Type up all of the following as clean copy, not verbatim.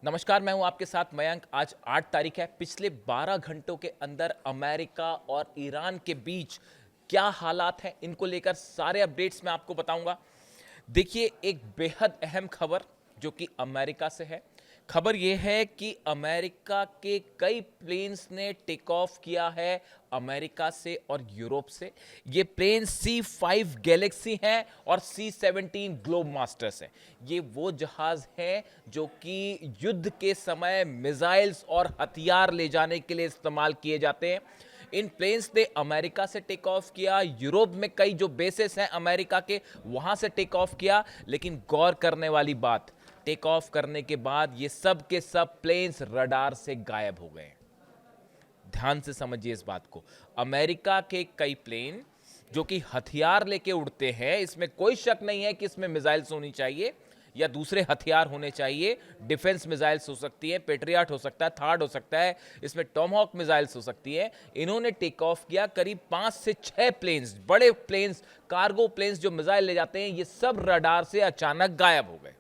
नमस्कार, मैं हूं आपके साथ मयंक। आज 8 तारीख है। पिछले 12 घंटों के अंदर अमेरिका और ईरान के बीच क्या हालात हैं, इनको लेकर सारे अपडेट्स मैं आपको बताऊंगा। देखिए, एक बेहद अहम खबर जो कि अमेरिका से है। खबर यह है कि अमेरिका के कई प्लेन्स ने टेक ऑफ किया है अमेरिका से और यूरोप से। ये प्लेन C5 गैलेक्सी हैं और C17 ग्लोब मास्टर्स हैं। ये वो जहाज हैं जो कि युद्ध के समय मिसाइल्स और हथियार ले जाने के लिए इस्तेमाल किए जाते हैं। इन प्लेन्स ने अमेरिका से टेक ऑफ किया, यूरोप में कई जो बेसेस हैं अमेरिका के वहां से टेक ऑफ किया। लेकिन गौर करने वाली बात, टेक ऑफ करने के बाद ये सब के सब प्लेन्स रडार से गायब हो गए। ध्यान से समझिए इस बात को। अमेरिका के कई प्लेन जो कि हथियार लेके उड़ते हैं, इसमें कोई शक नहीं है कि इसमें मिसाइल्स होनी चाहिए या दूसरे हथियार होने चाहिए। डिफेंस मिसाइल्स हो सकती है, पेट्रियट हो सकता है, थार्ड हो सकता है, इसमें टॉमहॉक मिसाइल्स हो सकती है। इन्होंने टेक ऑफ किया। करीब 5 से 6 प्लेन्स, बड़े प्लेन्स, कार्गो प्लेन्स जो मिसाइल ले जाते हैं, ये सब रडार से अचानक गायब हो गए।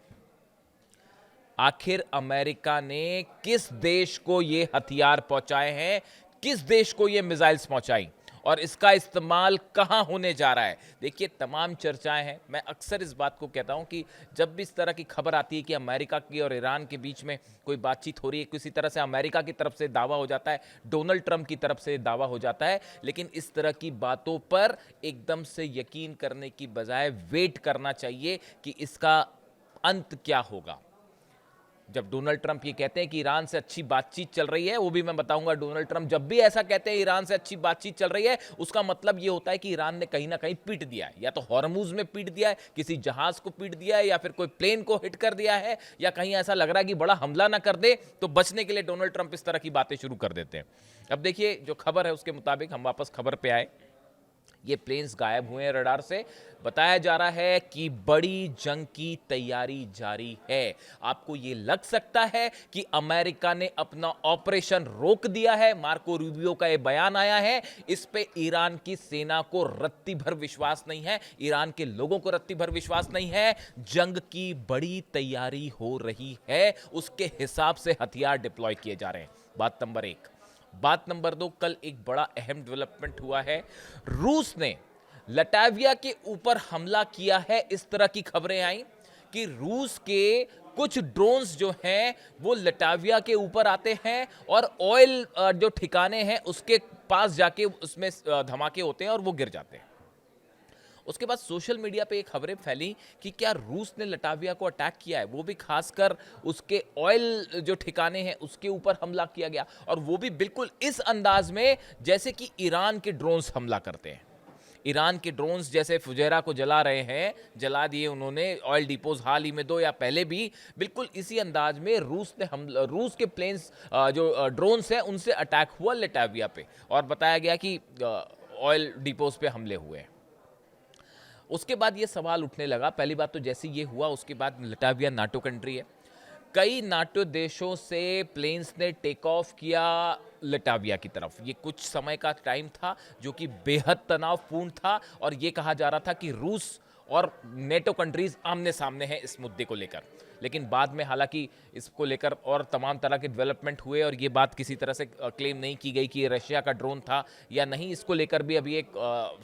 आखिर अमेरिका ने किस देश को ये हथियार पहुंचाए हैं, किस देश को ये मिसाइल्स पहुंचाई और इसका इस्तेमाल कहां होने जा रहा है? देखिए, तमाम चर्चाएं हैं। मैं अक्सर इस बात को कहता हूं कि जब भी इस तरह की खबर आती है कि अमेरिका की और ईरान के बीच में कोई बातचीत हो रही है, किसी तरह से अमेरिका की तरफ से दावा हो जाता है, डोनाल्ड ट्रंप की तरफ से दावा हो जाता है। लेकिन इस तरह की बातों पर एकदम से यकीन करने की बजाय वेट करना चाहिए कि इसका अंत क्या होगा। जब डोनाल्ड ट्रंप ये कहते हैं कि ईरान से अच्छी बातचीत चल रही है, वो भी मैं बताऊंगा। डोनाल्ड ट्रंप जब भी ऐसा कहते हैं ईरान से अच्छी बातचीत चल रही है, उसका मतलब ये होता है कि ईरान ने कहीं ना कहीं पीट दिया है, या तो हॉर्मुज में पीट दिया है, किसी जहाज को पीट दिया है, या फिर कोई प्लेन को हिट कर दिया है, या कहीं ऐसा लग रहा है कि बड़ा हमला ना कर दे। तो बचने के लिए डोनाल्ड ट्रंप इस तरह की बातें शुरू कर देते हैं। अब देखिए, जो खबर है उसके मुताबिक हम वापस खबर पे आए। ये प्लेन्स गायब हुए हैं रडार से। बताया जा रहा है कि बड़ी जंग की तैयारी जारी है। आपको ये लग सकता है कि अमेरिका ने अपना ऑपरेशन रोक दिया है। मार्को रूबियो का ये बयान आया है। इस पे ईरान की सेना को रत्ती भर विश्वास नहीं है, ईरान के लोगों को रत्ती भर विश्वास नहीं है। जंग की बड़ी तैयारी हो रही है, उसके हिसाब से हथियार डिप्लॉय किए जा रहे हैं। बात नंबर 1। बात नंबर 2, कल एक बड़ा अहम डेवलपमेंट हुआ है। रूस ने लटाविया के ऊपर हमला किया है। इस तरह की खबरें आई कि रूस के कुछ ड्रोन्स जो हैं वो लटाविया के ऊपर आते हैं और ऑयल जो ठिकाने हैं उसके पास जाके उसमें धमाके होते हैं और वो गिर जाते हैं। उसके बाद सोशल मीडिया पे एक खबरें फैली कि क्या रूस ने लटाविया को अटैक किया है, वो भी खासकर उसके ऑयल जो ठिकाने हैं उसके ऊपर हमला किया गया, और वो भी बिल्कुल इस अंदाज में जैसे कि ईरान के ड्रोन्स हमला करते हैं। ईरान के ड्रोन्स जैसे फुजैरा को जला रहे हैं, जला दिए उन्होंने ऑयल डिपोज हाल ही में 2 या पहले भी, बिल्कुल इसी अंदाज में रूस के प्लेन्स जो ड्रोन्स हैं उनसे अटैक हुआ लटाविया पे, और बताया गया कि ऑयल डिपोज पे हमले हुए हैं। उसके बाद ये सवाल उठने लगा। पहली बात तो जैसे ये हुआ उसके बाद लटाविया नाटो कंट्री है, कई नाटो देशों से प्लेन्स ने टेक ऑफ किया लटाविया की तरफ। ये कुछ समय का टाइम था जो कि बेहद तनावपूर्ण था, और ये कहा जा रहा था कि रूस और नेटो कंट्रीज आमने सामने हैं इस मुद्दे को लेकर। लेकिन बाद में हालांकि इसको लेकर और तमाम तरह के डेवलपमेंट हुए, और ये बात किसी तरह से क्लेम नहीं की गई कि ये रशिया का ड्रोन था या नहीं। इसको लेकर भी अभी एक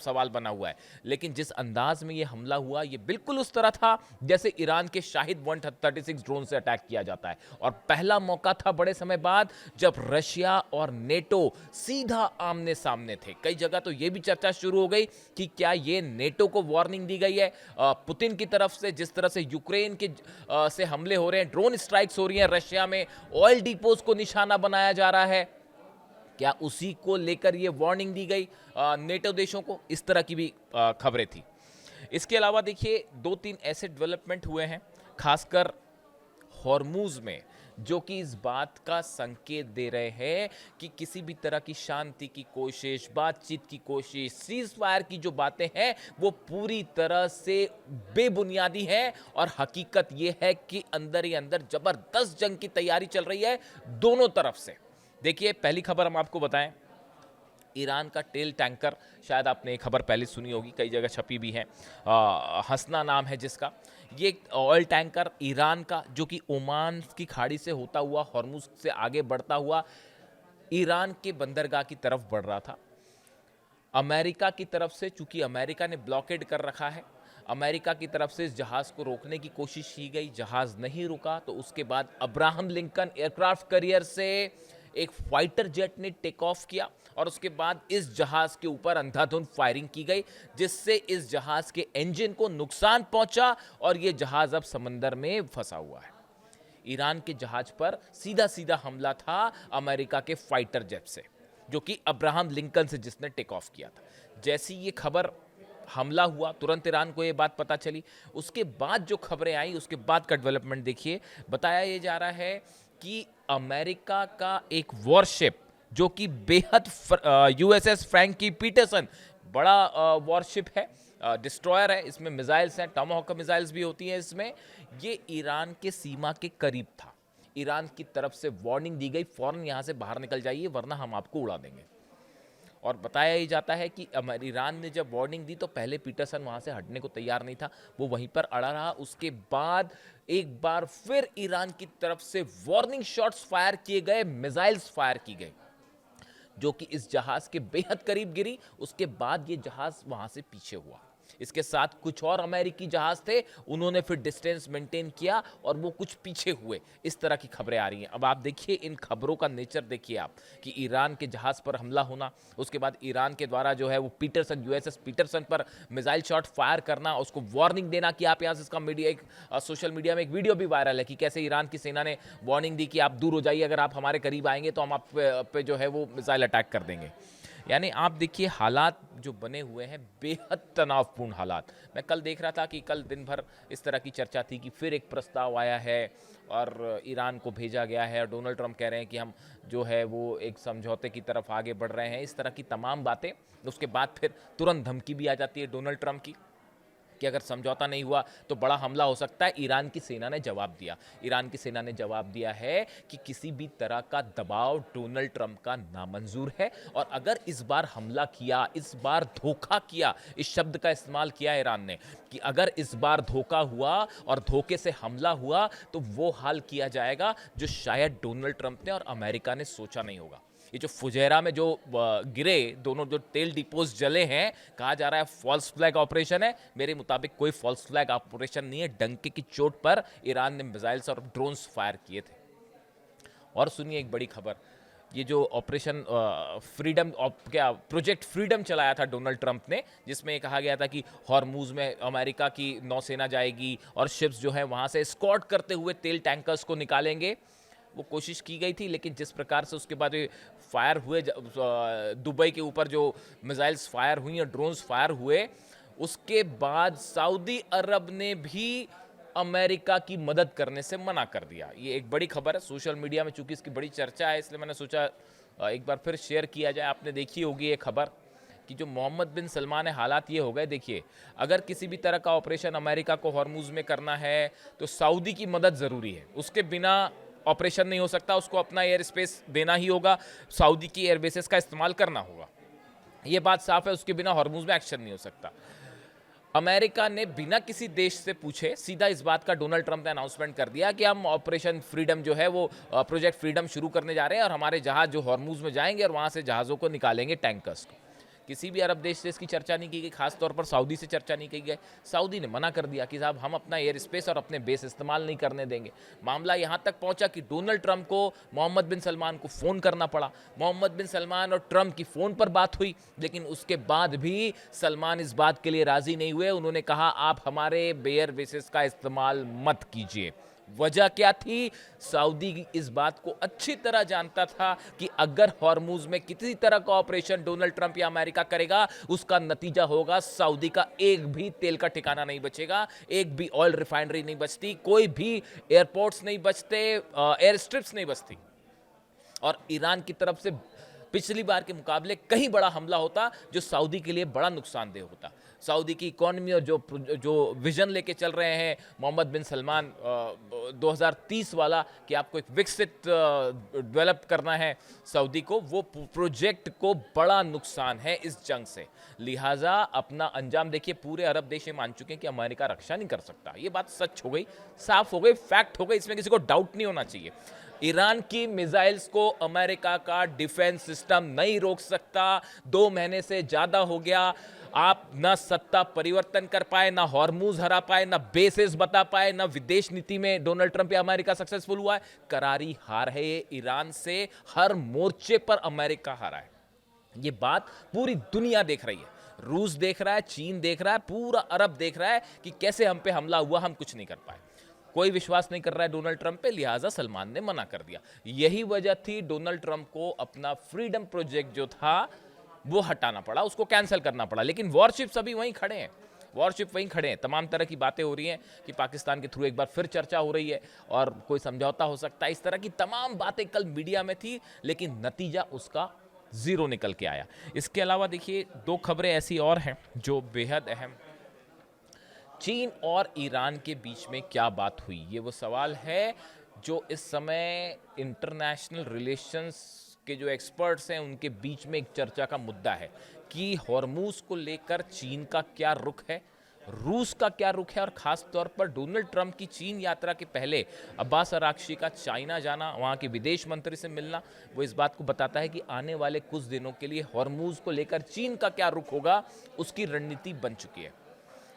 सवाल बना हुआ है। लेकिन जिस अंदाज में ये हमला हुआ, ये बिल्कुल उस तरह था जैसे ईरान के शाहिद 136 ड्रोन से अटैक किया जाता है। और पहला मौका था बड़े समय बाद जब रशिया और नेटो सीधा आमने सामने थे। कई जगह तो ये भी चर्चा शुरू हो गई कि क्या ये नेटो को वार्निंग दी गई है पुतिन की तरफ से, जिस तरह से यूक्रेन के से हमले हो रहे हैं, ड्रोन स्ट्राइक्स हो रही हैं रशिया में, ऑयल डिपोज को निशाना बनाया जा रहा है, क्या उसी को लेकर यह वार्निंग दी गई नेटो देशों को? इस तरह की भी खबरें थी। इसके अलावा देखिए, 2-3 ऐसे डेवलपमेंट हुए हैं खासकर हॉर्मुज में, जो कि इस बात का संकेत दे रहे हैं कि किसी भी तरह की शांति की कोशिश, बातचीत की कोशिश, सीज फायर की जो बातें हैं वो पूरी तरह से बेबुनियादी हैं। और हकीकत ये है कि अंदर ही अंदर जबरदस्त जंग की तैयारी चल रही है दोनों तरफ से। देखिए, पहली खबर हम आपको बताएं, ईरान का टेल टैंकर, शायद आपने ये खबर पहले सुनी होगी, कई जगह छपी भी है, हसना नाम है जिसका। ये ऑयल टैंकर ईरान का, जो कि ओमान की खाड़ी से होता हुआ हॉर्मुज से आगे बढ़ता हुआ ईरान के बंदरगाह की तरफ बढ़ रहा था। अमेरिका की तरफ से, चूंकि अमेरिका ने ब्लॉकेड कर रखा है, अमेरिका की तरफ से इस जहाज को रोकने की कोशिश की गई, जहाज नहीं रुका। तो उसके बाद अब्राहम लिंकन एयरक्राफ्ट कैरियर से एक फाइटर जेट ने टेक ऑफ किया और उसके बाद इस जहाज के ऊपर अंधाधुंध फायरिंग की गई, जिससे इस जहाज के इंजन को नुकसान पहुंचा और यह जहाज अब समंदर में फंसा हुआ है। ईरान के जहाज पर सीधा सीधा हमला था अमेरिका के फाइटर जेट से, जो कि अब्राहम लिंकन से जिसने टेक ऑफ किया था। जैसी ये खबर हमला हुआ, तुरंत ईरान को ये बात पता चली। उसके बाद जो खबरें आई, उसके बाद का डेवलपमेंट देखिए। बताया ये जा रहा है कि अमेरिका का एक वॉरशिप, जो कि बेहद यूएसएस फ्रैंकी पीटरसन, बड़ा वॉरशिप है, डिस्ट्रॉयर है, इसमें मिसाइल्स हैं, टॉमाहॉक मिसाइल्स भी होती हैं इसमें। ये ईरान के सीमा के करीब था। ईरान की तरफ से वार्निंग दी गई, फौरन यहाँ से बाहर निकल जाइए वरना हम आपको उड़ा देंगे। और बताया ही जाता है कि ईरान ने जब वार्निंग दी तो पहले पीटरसन वहाँ से हटने को तैयार नहीं था, वो वहीं पर अड़ा रहा। उसके बाद एक बार फिर ईरान की तरफ से वार्निंग शॉट्स फायर किए गए, मिसाइल्स फायर की गई, जो कि इस जहाज के बेहद करीब गिरी। उसके बाद ये जहाज वहाँ से पीछे हुआ। इसके साथ कुछ और अमेरिकी जहाज थे, उन्होंने फिर डिस्टेंस मेंटेन किया और वो कुछ पीछे हुए। इस तरह की खबरें आ रही हैं। अब आप देखिए इन खबरों का नेचर देखिए आप, कि ईरान के जहाज पर हमला होना, उसके बाद ईरान के द्वारा जो है वो पीटरसन, यूएसएस पीटरसन पर मिसाइल शॉट फायर करना, उसको वार्निंग देना कि आप यहाँ से, इसका मीडिया एक सोशल मीडिया में एक वीडियो भी वायरल है कि कैसे ईरान की सेना ने वार्निंग दी कि आप दूर हो जाइए, अगर आप हमारे करीब आएंगे तो हम आप पे जो है वो मिसाइल अटैक कर देंगे। यानी आप देखिए हालात जो बने हुए हैं, बेहद तनावपूर्ण हालात। मैं कल देख रहा था कि कल दिन भर इस तरह की चर्चा थी कि फिर एक प्रस्ताव आया है और ईरान को भेजा गया है और डोनाल्ड ट्रंप कह रहे हैं कि हम जो है वो एक समझौते की तरफ आगे बढ़ रहे हैं, इस तरह की तमाम बातें। उसके बाद फिर तुरंत धमकी भी आ जाती है डोनाल्ड ट्रंप की कि अगर समझौता नहीं हुआ तो बड़ा हमला हो सकता है। ईरान की सेना ने जवाब दिया, ईरान की सेना ने जवाब दिया है कि किसी भी तरह का दबाव डोनाल्ड ट्रंप का नामंजूर है, और अगर इस बार हमला किया, इस बार धोखा किया, इस शब्द का इस्तेमाल किया ईरान ने कि अगर इस बार धोखा हुआ और धोखे से हमला हुआ तो वो हाल किया जाएगा जो शायद डोनाल्ड ट्रंप ने और अमेरिका ने सोचा नहीं होगा। ये जो फुजैरा में जो गिरे दोनों जो तेल डिपोज जले हैं, कहा जा रहा है फॉल्स फ्लैग ऑपरेशन है। मेरे मुताबिक कोई फॉल्स फ्लैग ऑपरेशन नहीं है, डंके की चोट पर ईरान ने मिसाइल्स और ड्रोन्स फायर किए थे। और सुनिए एक बड़ी खबर, ये जो ऑपरेशन फ्रीडम क्या प्रोजेक्ट फ्रीडम चलाया था डोनाल्ड ट्रंप ने, जिसमें कहा गया था कि हॉर्मुज में अमेरिका की नौसेना जाएगी और शिप्स जो है वहाँ से एस्कॉर्ट करते हुए तेल टैंकर्स को निकालेंगे। वो कोशिश की गई थी, लेकिन जिस प्रकार से उसके बाद फायर हुए, दुबई के ऊपर जो मिसाइल्स फायर हुई और ड्रोन्स फायर हुए, उसके बाद सऊदी अरब ने भी अमेरिका की मदद करने से मना कर दिया। ये एक बड़ी खबर है सोशल मीडिया में, चूंकि इसकी बड़ी चर्चा है इसलिए मैंने सोचा एक बार फिर शेयर किया जाए। आपने देखी होगी ये खबर कि जो मोहम्मद बिन सलमान है, हालात ये हो गए। देखिए अगर किसी भी तरह का ऑपरेशन अमेरिका को हॉर्मुज में करना है तो सऊदी की मदद ज़रूरी है, उसके बिना ऑपरेशन नहीं हो सकता, उसको अपना एयर स्पेस देना ही होगा, सऊदी की एयरबेसेस का इस्तेमाल करना होगा। ये बात साफ है, उसके बिना हॉर्मुज में एक्शन नहीं हो सकता। अमेरिका ने बिना किसी देश से पूछे सीधा इस बात का डोनाल्ड ट्रंप ने अनाउंसमेंट कर दिया कि हम ऑपरेशन फ्रीडम जो है वो प्रोजेक्ट फ्रीडम शुरू करने जा रहे हैं और हमारे जहाज जो हॉर्मुज में जाएंगे और वहां से जहाज़ों को निकालेंगे, टैंकर्स को। किसी भी अरब देश से इसकी चर्चा नहीं की गई, खासतौर पर सऊदी से चर्चा नहीं की गई। सऊदी ने मना कर दिया कि साहब हम अपना एयर स्पेस और अपने बेस इस्तेमाल नहीं करने देंगे। मामला यहाँ तक पहुँचा कि डोनाल्ड ट्रंप को मोहम्मद बिन सलमान को फ़ोन करना पड़ा। मोहम्मद बिन सलमान और ट्रंप की फ़ोन पर बात हुई, लेकिन उसके बाद भी सलमान इस बात के लिए राज़ी नहीं हुए। उन्होंने कहा आप हमारे एयर बेसेस का इस्तेमाल मत कीजिए। वजह क्या थी? सऊदी इस बात को अच्छी तरह जानता था कि अगर हॉर्मुज में किसी तरह का ऑपरेशन डोनाल्ड ट्रंप या अमेरिका करेगा, उसका नतीजा होगा सऊदी का एक भी तेल का ठिकाना नहीं बचेगा, एक भी ऑयल रिफाइनरी नहीं बचती, कोई भी एयरपोर्ट्स नहीं बचते, एयर स्ट्रिप्स नहीं बचती। और ईरान की तरफ से पिछली बार के मुकाबले कहीं बड़ा हमला होता जो सऊदी के लिए बड़ा नुकसानदेह होता। सऊदी की इकोनॉमी और जो विजन लेके चल रहे हैं मोहम्मद बिन सलमान 2030 वाला कि आपको एक विकसित डेवलप करना है सऊदी को, वो प्रोजेक्ट को बड़ा नुकसान है इस जंग से। लिहाजा अपना अंजाम देखिए, पूरे अरब देश ये मान चुके हैं कि अमेरिका रक्षा नहीं कर सकता। ये बात सच हो गई, साफ हो गई, फैक्ट हो गई, इसमें किसी को डाउट नहीं होना चाहिए। ईरान की मिसाइल्स को अमेरिका का डिफेंस सिस्टम नहीं रोक सकता। 2 महीने से ज्यादा हो गया, आप ना सत्ता परिवर्तन कर पाए, ना हॉर्मूज हरा पाए, ना बेसिस बता पाए, ना विदेश नीति में डोनाल्ड ट्रंप या अमेरिका सक्सेसफुल हुआ है। करारी हार है ये ईरान से, हर मोर्चे पर अमेरिका हारा है। ये बात पूरी दुनिया देख रही है, रूस देख रहा है, चीन देख रहा है, पूरा अरब देख रहा है कि कैसे हम पे हमला हुआ, हम कुछ नहीं कर पाए। कोई विश्वास नहीं कर रहा है डोनाल्ड ट्रंप पे, लिहाजा सलमान ने मना कर दिया। यही वजह थी डोनाल्ड ट्रंप को अपना फ्रीडम प्रोजेक्ट जो था वो हटाना पड़ा, उसको कैंसिल करना पड़ा। लेकिन वॉरशिप्स अभी वहीं खड़े हैं, वॉरशिप वहीं खड़े हैं। तमाम तरह की बातें हो रही हैं कि पाकिस्तान के थ्रू एक बार फिर चर्चा हो रही है और कोई समझौता हो सकता है। इस तरह की तमाम बातें कल मीडिया में थी, लेकिन नतीजा उसका जीरो निकल के आया। इसके अलावा देखिए 2 खबरें ऐसी और हैं जो बेहद अहम। चीन और ईरान के बीच में क्या बात हुई, ये वो सवाल है जो इस समय इंटरनेशनल रिलेशंस के जो एक्सपर्ट्स हैं उनके बीच में एक चर्चा का मुद्दा है कि हॉर्मूज को लेकर चीन का क्या रुख है, रूस का क्या रुख है, और खास तौर पर डोनाल्ड ट्रंप की चीन यात्रा के पहले अब्बास अराक्ची का चाइना जाना, वहाँ के विदेश मंत्री से मिलना, वो इस बात को बताता है कि आने वाले कुछ दिनों के लिए हॉर्मूज को लेकर चीन का क्या रुख होगा, उसकी रणनीति बन चुकी है।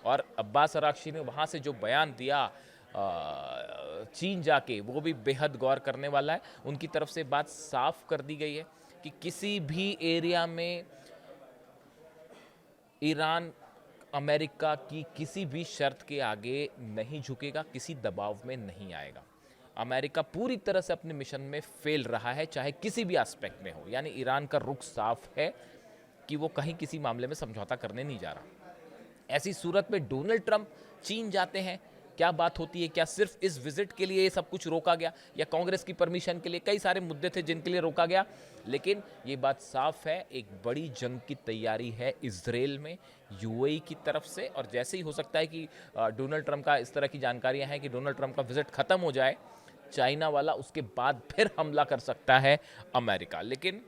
और अब्बास अराक्ची ने वहाँ से जो बयान दिया चीन जाके, वो भी बेहद गौर करने वाला है। उनकी तरफ से बात साफ कर दी गई है कि किसी भी एरिया में ईरान अमेरिका की किसी भी शर्त के आगे नहीं झुकेगा, किसी दबाव में नहीं आएगा। अमेरिका पूरी तरह से अपने मिशन में फेल रहा है, चाहे किसी भी एस्पेक्ट में हो। यानी ईरान का रुख साफ है कि वो कहीं किसी मामले में समझौता करने नहीं जा रहा। ऐसी सूरत में डोनाल्ड ट्रंप चीन जाते हैं, क्या बात होती है? क्या सिर्फ इस विजिट के लिए ये सब कुछ रोका गया, या कांग्रेस की परमिशन के लिए? कई सारे मुद्दे थे जिनके लिए रोका गया, लेकिन ये बात साफ है एक बड़ी जंग की तैयारी है इजराइल में यूएई की तरफ से। और जैसे ही हो सकता है कि डोनाल्ड ट्रंप का, इस तरह की जानकारियां हैं कि डोनाल्ड ट्रंप का विजिट खत्म हो जाए चाइना वाला, उसके बाद फिर हमला कर सकता है अमेरिका। लेकिन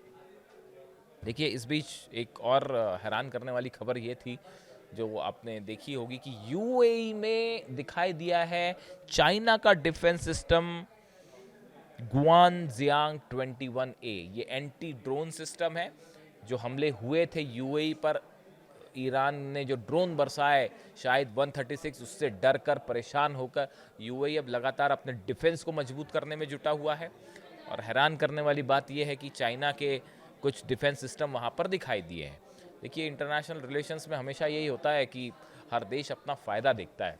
देखिए इस बीच एक और हैरान करने वाली खबर ये थी जो आपने देखी होगी कि यूएई में दिखाई दिया है चाइना का डिफेंस सिस्टम गुआनजियांग 21A। ये एंटी ड्रोन सिस्टम है। जो हमले हुए थे यूएई पर, ईरान ने जो ड्रोन बरसाए शायद 136, उससे डर कर परेशान होकर यूएई अब लगातार अपने डिफेंस को मजबूत करने में जुटा हुआ है। और हैरान करने वाली बात यह है कि चाइना के कुछ डिफेंस सिस्टम वहाँ पर दिखाई दिए हैं। देखिए इंटरनेशनल रिलेशंस में हमेशा यही होता है कि हर देश अपना फ़ायदा देखता है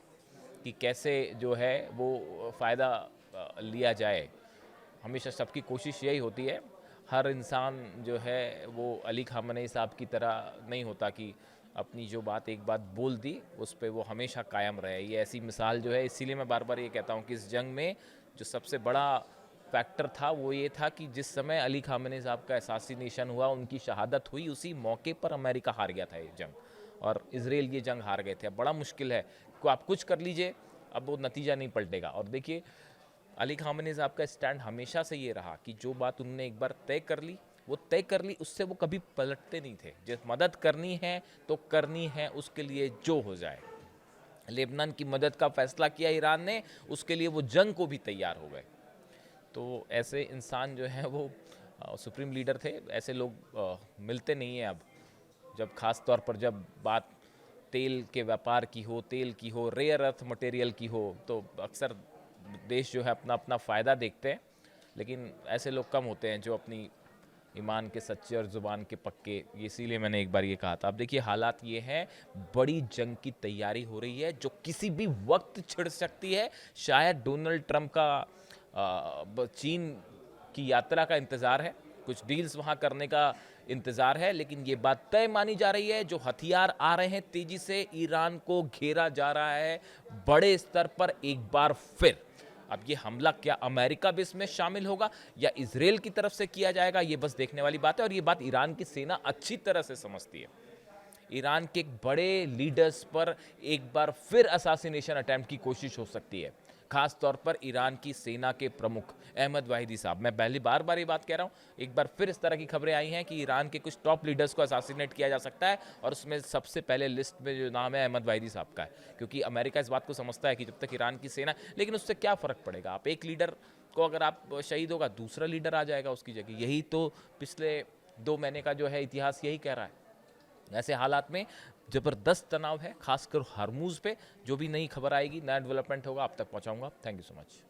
कि कैसे जो है वो फ़ायदा लिया जाए। हमेशा सबकी कोशिश यही होती है। हर इंसान जो है वो अली खामनेई साहब की तरह नहीं होता कि अपनी जो बात एक बात बोल दी उस पर वो हमेशा कायम रहे। ये ऐसी मिसाल जो है, इसीलिए मैं बार बार ये कहता हूँ कि इस जंग में जो सबसे बड़ा फैक्टर था वो ये था कि जिस समय अली खामनेई साहब का असैसिनेशन हुआ, उनकी शहादत हुई, उसी मौके पर अमेरिका हार गया था ये जंग, और इजराइल ये जंग हार गए थे। अब बड़ा मुश्किल है को आप कुछ कर लीजिए, अब वो नतीजा नहीं पलटेगा। और देखिए अली खामनेई साहब का स्टैंड हमेशा से ये रहा कि जो बात उन्होंने एक बार तय कर ली वो तय कर ली, उससे वो कभी पलटते नहीं थे। जिस मदद करनी है तो करनी है, उसके लिए जो हो जाए। लेबनान की मदद का फैसला किया ईरान ने, उसके लिए वो जंग को भी तैयार हो गए। तो ऐसे इंसान जो हैं वो सुप्रीम लीडर थे। ऐसे लोग मिलते नहीं हैं अब, जब खास तौर पर जब बात तेल के व्यापार की हो, तेल की हो, रेयर अर्थ मटेरियल की हो, तो अक्सर देश जो है अपना अपना फ़ायदा देखते हैं। लेकिन ऐसे लोग कम होते हैं जो अपनी ईमान के सच्चे और ज़ुबान के पक्के। इसीलिए मैंने एक बार ये कहा था। अब देखिए हालात ये हैं, बड़ी जंग की तैयारी हो रही है जो किसी भी वक्त छिड़ सकती है। शायद डोनाल्ड ट्रंप का चीन की यात्रा का इंतज़ार है, कुछ डील्स वहाँ करने का इंतज़ार है, लेकिन ये बात तय मानी जा रही है जो हथियार आ रहे हैं तेज़ी से, ईरान को घेरा जा रहा है बड़े स्तर पर एक बार फिर। अब ये हमला क्या अमेरिका भी इसमें शामिल होगा या इजराइल की तरफ से किया जाएगा, ये बस देखने वाली बात है। और ये बात ईरान की सेना अच्छी तरह से समझती है। ईरान के एक बड़े लीडर्स पर एक बार फिर असासिनेशन अटेम्प्ट की कोशिश हो सकती है, खास तौर पर ईरान की सेना के प्रमुख अहमद वाहिदी साहब। मैं पहली बार ये बात कह रहा हूं, एक बार फिर इस तरह की खबरें आई हैं कि ईरान के कुछ टॉप लीडर्स को असासिनेट किया जा सकता है, और उसमें सबसे पहले लिस्ट में जो नाम है अहमद वाहिदी साहब का है। क्योंकि अमेरिका इस बात को समझता है कि जब तक ईरान की सेना, लेकिन उससे क्या फर्क पड़ेगा, आप एक लीडर को अगर आप शहीद होगा, दूसरा लीडर आ जाएगा उसकी जगह। यही तो पिछले 2 महीने का जो है इतिहास यही कह रहा है। ऐसे हालात में जबरदस्त तनाव है, खासकर हार्मूज पे। जो भी नई खबर आएगी, नया डेवलपमेंट होगा, आप तक पहुंचाऊंगा। Thank you so much.